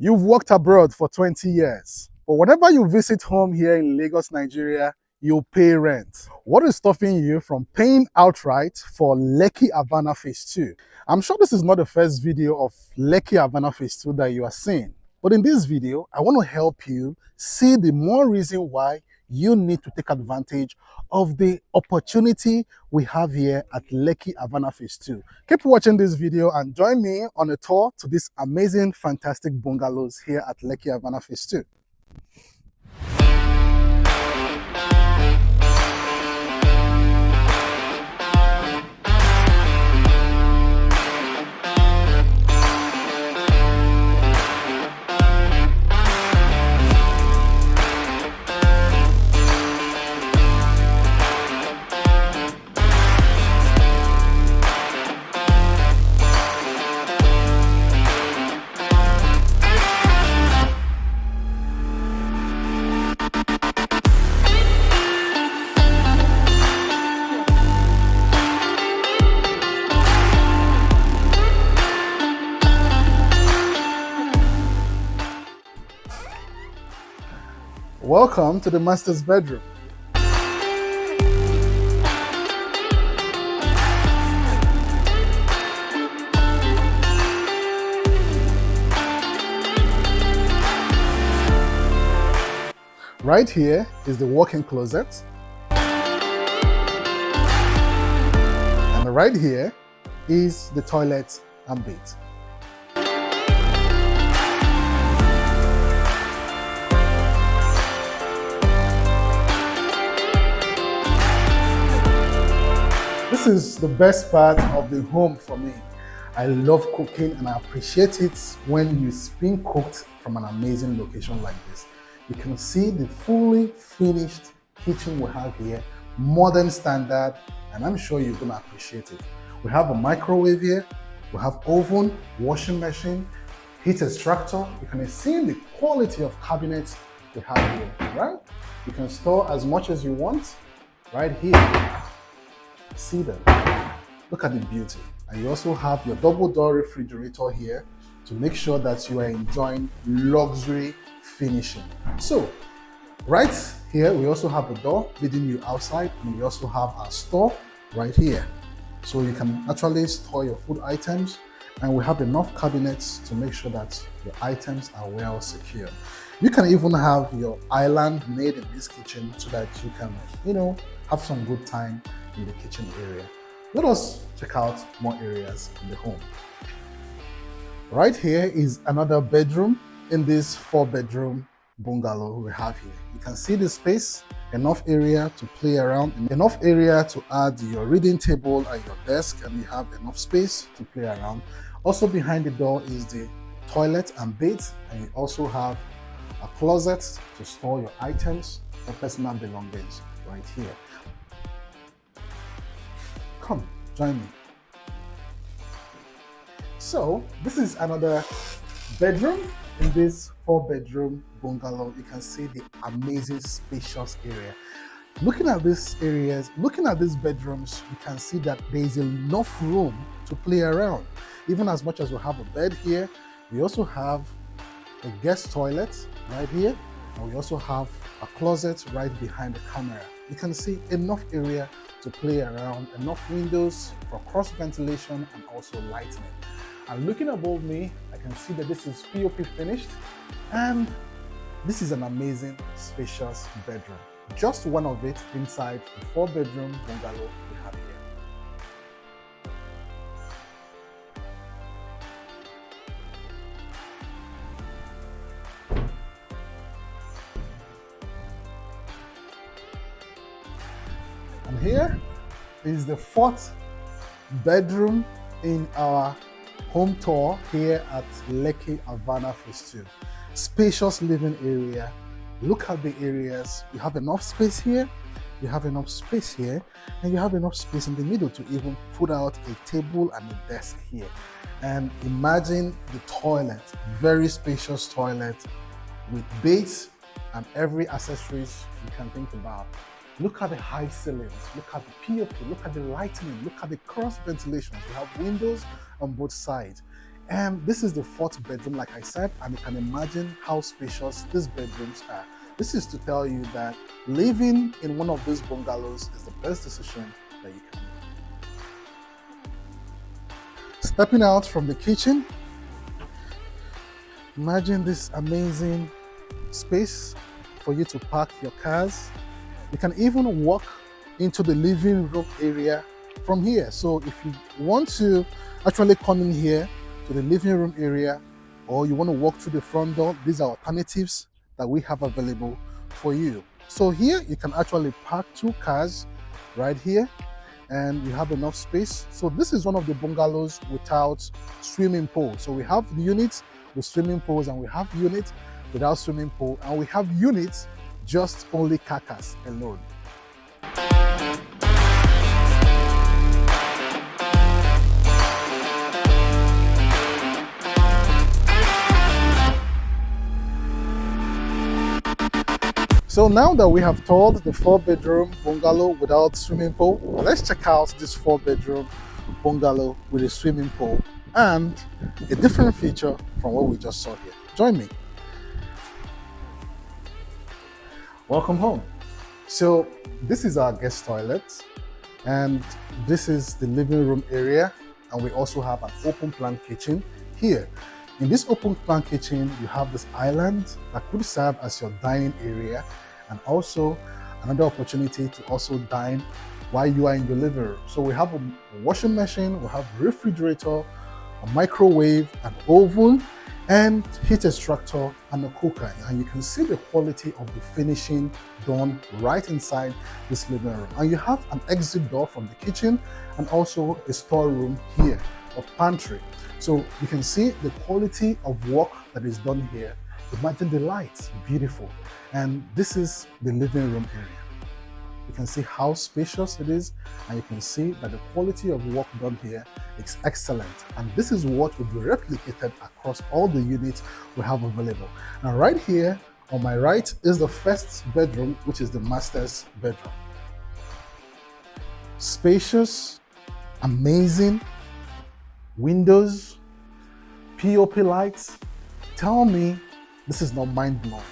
You've worked abroad for 20 years, but whenever you visit home here in Lagos, Nigeria, you pay rent. What is stopping you from paying outright for Lekki Avana Phase II? I'm sure this is not the first video of Lekki Avana Phase II that you are seeing, but in this video, I want to help you see the more reason why you need to take advantage of the opportunity we have here at Lekki Avana Phase II. Keep watching this video and join me on a tour to these amazing, fantastic bungalows here at Lekki Avana Phase II. Welcome to the master's bedroom. Right here is the walk-in closet. And right here is the toilet and bed. This is the best part of the home for me. I love cooking and I appreciate it when it's being cooked from an amazing location like this. You can see the fully finished kitchen we have here, modern standard, and I'm sure you're gonna appreciate it. We have a microwave here, we have oven, washing machine, heat extractor. You can see the quality of cabinets we have here, right? You can store as much as you want right here. See them. Look at the beauty. And you also have your double door refrigerator here to make sure that you are enjoying luxury finishing. So right here we also have a door leading you outside, and we also have our store right here, so you can actually store your food items, and we have enough cabinets to make sure that your items are well secured. You can even have your island made in this kitchen so that you can, have some good time in the kitchen area. Let us check out more areas in the home. Right here is another bedroom in this 4-bedroom bungalow we have here. You can see the space, enough area to play around, enough area to add your reading table and your desk, and you have enough space to play around. Also behind the door is the toilet and bed, and you also have a closet to store your items or personal belongings right here. Come, join me. So this is another bedroom in this 4-bedroom bungalow. You can see the amazing spacious area. Looking at these areas, looking at these bedrooms, you can see that there is enough room to play around. Even as much as we have a bed here, we also have a guest toilet right here, and we also have a closet right behind the camera. You can see enough area to play around, enough windows for cross ventilation and also lighting. And looking above me, I can see that this is POP finished, and this is an amazing spacious bedroom. Just one of it inside the 4-bedroom bungalow we have here. And here is the 4th bedroom in our home tour here at Lekki Avana Phase II. Spacious living area. Look at the areas. You have enough space here, you have enough space here, and you have enough space in the middle to even put out a table and a desk here. And imagine the toilet, very spacious toilet with beds and every accessories you can think about. Look at the high ceilings, look at the POP, look at the lighting, look at the cross ventilations. We have windows on both sides. And this is the fourth bedroom, like I said, and you can imagine how spacious these bedrooms are. This is to tell you that living in one of these bungalows is the best decision that you can make. Stepping out from the kitchen, imagine this amazing space for you to park your cars. You can even walk into the living room area from here. So if you want to actually come in here to the living room area, or you want to walk through the front door, these are alternatives that we have available for you. So here you can actually park 2 cars right here, and you have enough space. So this is one of the bungalows without swimming pool. So we have units with swimming pools, and we have units without swimming pool, and we have units just only carcass alone. So now that we have toured the 4-bedroom bungalow without swimming pool, let's check out this 4-bedroom bungalow with a swimming pool and a different feature from what we just saw here. Join me. Welcome home. So this is our guest toilet, and this is the living room area, and we also have an open plan kitchen here. In this open plan kitchen, you have this island that could serve as your dining area, and also another opportunity to also dine while you are in your living room. So we have a washing machine, we have a refrigerator, a microwave, an oven, and heat extractor and a cooker. And you can see the quality of the finishing done right inside this living room. And you have an exit door from the kitchen and also a storeroom here, a pantry. So you can see the quality of work that is done here. Imagine the lights, beautiful. And this is the living room area. You can see how spacious it is, and you can see that the quality of work done here is excellent. And this is what will be replicated across all the units we have available. Now right here on my right is the first bedroom, which is the master's bedroom. Spacious, amazing, windows, POP lights. Tell me this is not mind-blowing.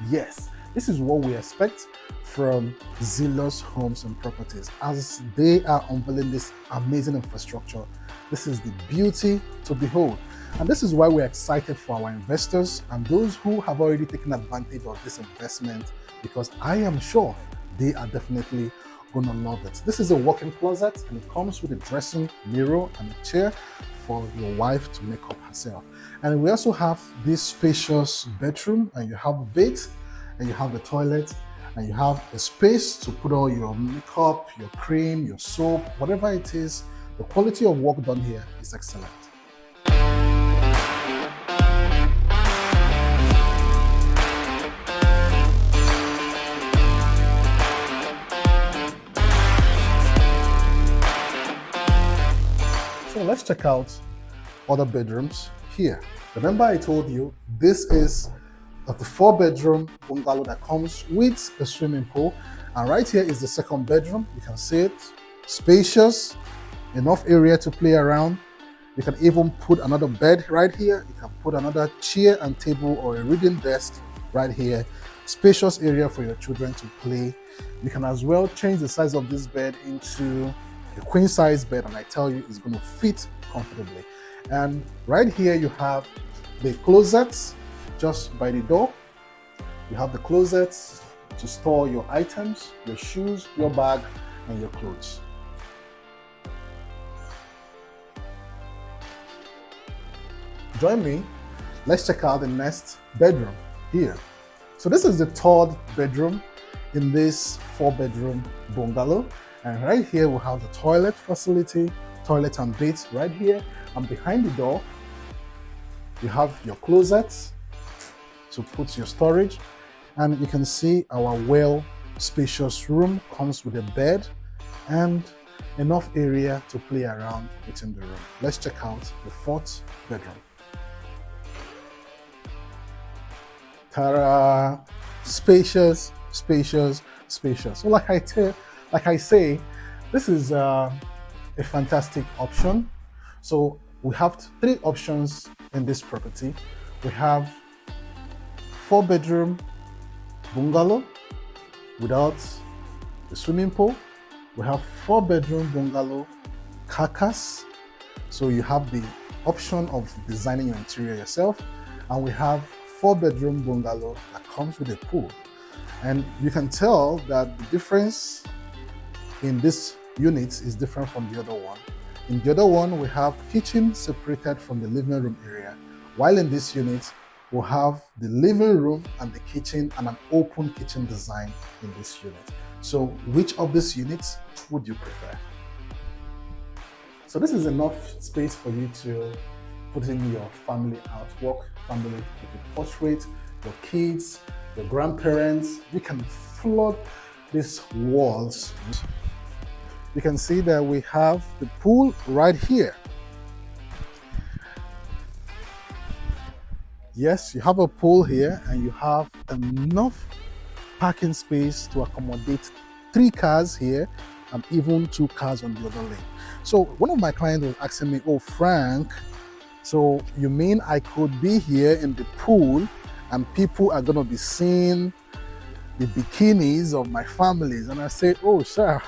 Yes, this is what we expect from Zealous Homes and Properties as they are unveiling this amazing infrastructure. This is the beauty to behold. And this is why we're excited for our investors and those who have already taken advantage of this investment, because I am sure they are definitely going to love it. This is a walk-in closet, and it comes with a dressing mirror and a chair for your wife to make up herself. And we also have this spacious bedroom, and you have a bed, and you have the toilet, and you have a space to put all your makeup, your cream, your soap, whatever it is. The quality of work done here is excellent. So let's check out other bedrooms here. Remember I told you this is the 4-bedroom bungalow that comes with a swimming pool, and right here is the second bedroom. You can see it, spacious, enough area to play around. You can even put another bed right here. You can put another chair and table or a reading desk right here. Spacious area for your children to play. You can as well change the size of this bed into a queen size bed, and I tell you it's going to fit comfortably. And right here you have the closets just by the door. You have the closets to store your items, your shoes, your bag, and your clothes. Join me. Let's check out the next bedroom here. So this is the 3rd bedroom in this 4-bedroom bungalow. And right here we have the toilet facility, toilet and beds right here. And behind the door, you have your closets to put your storage. And you can see our well spacious room comes with a bed and enough area to play around within the room. Let's check out the 4th bedroom. Ta-da! Spacious, spacious, spacious. So like I say, this is a fantastic option. So we have 3 options in this property. We have 4-bedroom bungalow without the swimming pool. We have 4-bedroom bungalow carcass. So you have the option of designing your interior yourself. And we have 4-bedroom bungalow that comes with a pool. And you can tell that the difference in this unit is different from the other one. In the other one, we have kitchen separated from the living room area, while in this unit, we'll have the living room and the kitchen and an open kitchen design in this unit. So which of these units would you prefer? So this is enough space for you to put in your family artwork, family portrait, your kids, your grandparents. You can flood these walls. You can see that we have the pool right here. Yes, you have a pool here and you have enough parking space to accommodate 3 cars here and even 2 cars on the other lane. So one of my clients was asking me, oh Frank, so you mean I could be here in the pool and people are going to be seeing the bikinis of my families? And I say, oh sure,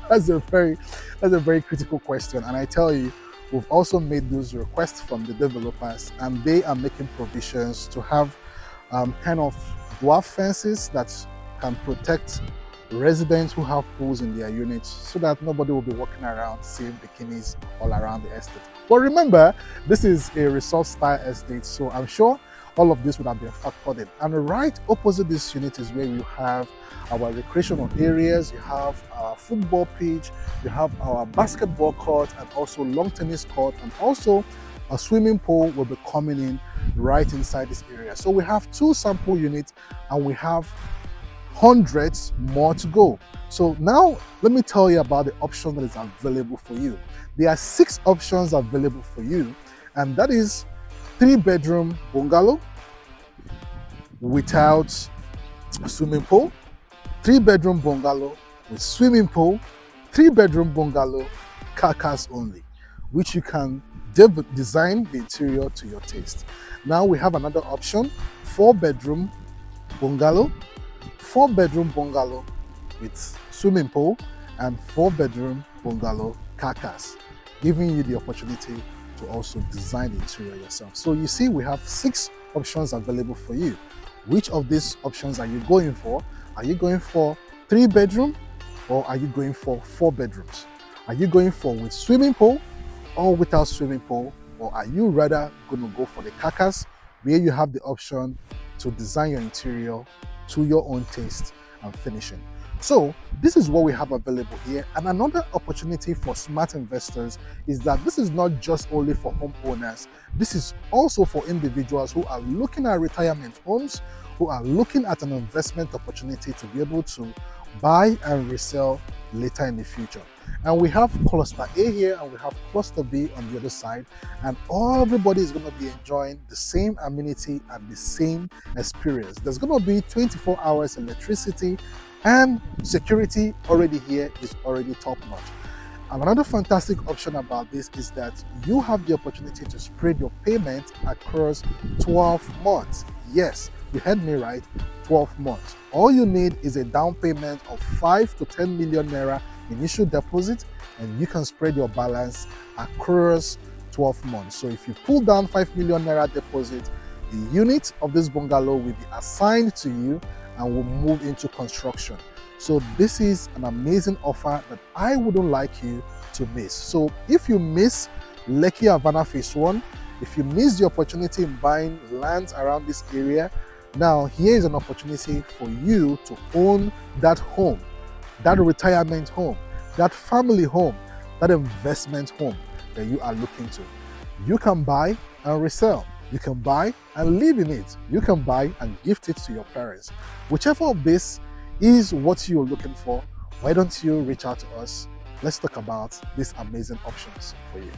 that's a very critical question. And I tell you, we've also made those requests from the developers, and they are making provisions to have kind of dwarf fences that can protect residents who have pools in their units, so that nobody will be walking around seeing bikinis all around the estate. But remember, this is a resort style estate, so I'm sure all of this would have been factored in. And right opposite this unit is where you have our recreational areas, you have our football pitch, you have our basketball court, and also long tennis court, and also a swimming pool will be coming in right inside this area. So we have 2 sample units and we have hundreds more to go. So now let me tell you about the option that is available for you. There are 6 options available for you, and that is 3-bedroom bungalow without a swimming pool, 3-bedroom bungalow with swimming pool, 3-bedroom bungalow carcass only, which you can design the interior to your taste. Now we have another option, 4-bedroom bungalow, 4-bedroom bungalow with swimming pool, and 4-bedroom bungalow carcass, giving you the opportunity to also design the interior yourself. So you see, we have 6 options available for you. Which of these options are you going for? Are you going for 3-bedroom, or are you going for 4 bedrooms? Are you going for with swimming pool or without swimming pool? Or are you rather going to go for the carcass, where you have the option to design your interior to your own taste and finishing? So this is what we have available here. And another opportunity for smart investors is that this is not just only for homeowners. This is also for individuals who are looking at retirement homes, who are looking at an investment opportunity to be able to buy and resell later in the future. And we have cluster A here and we have cluster B on the other side, and everybody is going to be enjoying the same amenity and the same experience. There's going to be 24 hours electricity, and security already here is already top notch. And another fantastic option about this is that you have the opportunity to spread your payment across 12 months. Yes, you heard me right, 12 months. All you need is a down payment of 5 to 10 million naira initial deposit, and you can spread your balance across 12 months. So if you pull down 5 million naira deposit, the unit of this bungalow will be assigned to you and will move into construction. So this is an amazing offer that I wouldn't like you to miss. So if you miss Lekki Avana Phase I, if you miss the opportunity in buying lands around this area, now here is an opportunity for you to own that home, that retirement home, that family home, that investment home that you are looking to. You can buy and resell. You can buy and live in it. You can buy and gift it to your parents. Whichever of this is what you're looking for, why don't you reach out to us? Let's talk about these amazing options for you.